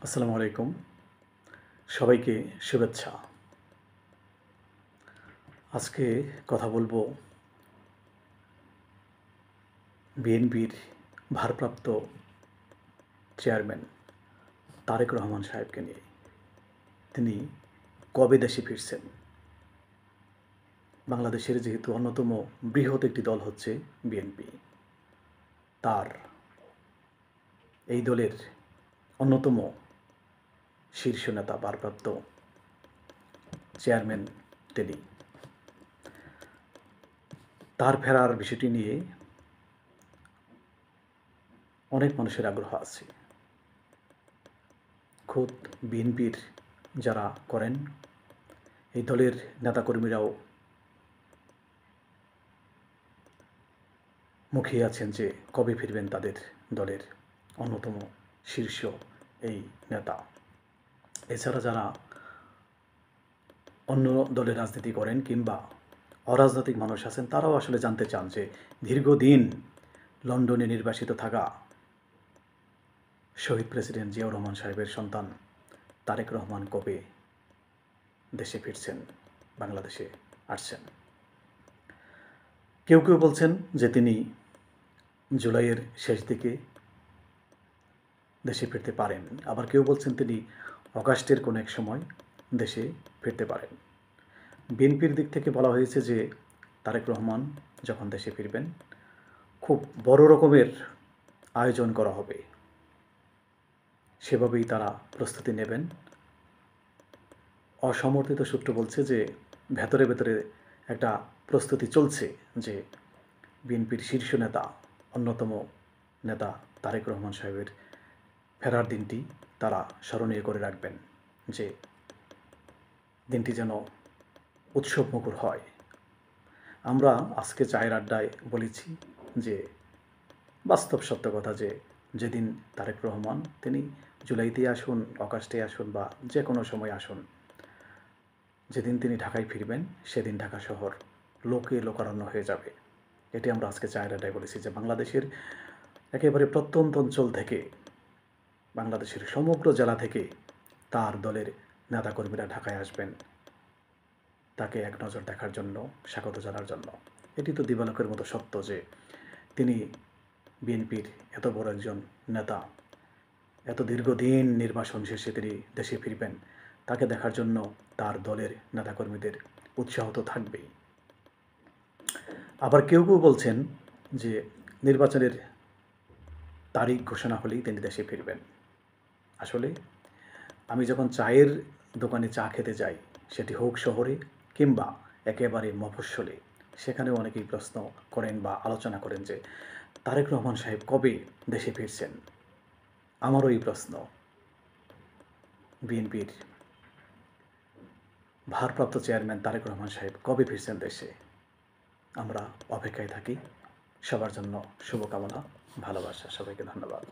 আসসালামু আলাইকুম। সবাইকে শুভেচ্ছা। আজকে কথা বলবো বিএনপির ভারপ্রাপ্ত চেয়ারম্যান তারেক রহমান সাহেবকে নিয়ে। তিনি কবে দেশে ফিরছেন? বাংলাদেশের যেহেতু অন্যতম বৃহৎ একটি দল হচ্ছে বিএনপি, তার এই দলের অন্যতম শীর্ষ নেতা ভারপ্রাপ্ত চেয়ারম্যান তিনি। তার ফেরার বিষয়টি নিয়ে অনেক মানুষের আগ্রহ আছে। খোদ বিএনপির যারা করেন, এই দলের নেতাকর্মীরাও মুখিয়ে আছেন যে কবে ফিরবেন তাদের দলের অন্যতম শীর্ষ এই নেতা। এছাড়া যারা অন্য দলের রাজনীতি করেন কিংবা অরাজনৈতিক মানুষ আছেন, তারাও আসলে জানতে চান যে দীর্ঘদিন লন্ডনে নির্বাসিত থাকা শহীদ প্রেসিডেন্ট জিয়াউর রহমান সাহেবের সন্তান তারেক রহমান কবে দেশে ফিরছেন, বাংলাদেশে আসছেন। কেউ কেউ বলছেন যে তিনি জুলাইয়ের শেষ দিকে দেশে ফিরতে পারেন, আবার কেউ বলছেন তিনি অগাস্টের কোনো এক সময় দেশে ফিরতে পারেন। বিএনপির দিক থেকে বলা হয়েছে যে তারেক রহমান যখন দেশে ফিরবেন খুব বড় রকমের আয়োজন করা হবে, সেভাবেই তারা প্রস্তুতি নেবেন। অসমর্থিত সূত্র বলছে যে ভেতরে ভেতরে একটা প্রস্তুতি চলছে যে বিএনপির শীর্ষ নেতা, অন্যতম নেতা তারেক রহমান সাহেবের ফেরার দিনটি তারা স্মরণীয় করে রাখবেন, যে দিনটি যেন উৎসবমুখর হয়। আমরা আজকে চায়ের আড্ডায় বলেছি যে বাস্তব সত্য কথা যে যেদিন তারেক রহমান তিনি জুলাইতে আসুন, অগাস্টে আসুন বা যে কোনো সময় আসুন, যেদিন তিনি ঢাকায় ফিরবেন সেদিন ঢাকা শহর লোকে লোকারণ্য হয়ে যাবে। এটি আমরা আজকে চায়ের আড্ডায় বলেছি যে বাংলাদেশের একেবারে প্রত্যন্ত অঞ্চল থেকে, বাংলাদেশের সমগ্র জেলা থেকে তার দলের নেতাকর্মীরা ঢাকায় আসবেন তাকে এক নজর দেখার জন্য, স্বাগত জানার জন্য। এটি তো দিবালোকের মতো সত্য যে তিনি বিএনপির এত বড় একজন নেতা, এত দীর্ঘদিন নির্বাসন শেষে তিনি দেশে ফিরবেন, তাকে দেখার জন্য তার দলের নেতাকর্মীদের উৎসাহ তো থাকবেই। আবার কেউ কেউ বলছেন যে নির্বাচনের তারিখ ঘোষণা হলেই তিনি দেশে ফিরবেন। আসলে আমি যখন চায়ের দোকানে চা খেতে যাই, সেটি হোক শহরে কিংবা একেবারে মফস্বলে, সেখানেও অনেকেই প্রশ্ন করেন বা আলোচনা করেন যে তারেক রহমান সাহেব কবে দেশে ফিরছেন। আমারও এই প্রশ্ন, বিএনপির ভারপ্রাপ্ত চেয়ারম্যান তারেক রহমান সাহেব কবে ফিরছেন দেশে? আমরা অপেক্ষায় থাকি। সবার জন্য শুভকামনা, ভালোবাসা। সবাইকে ধন্যবাদ।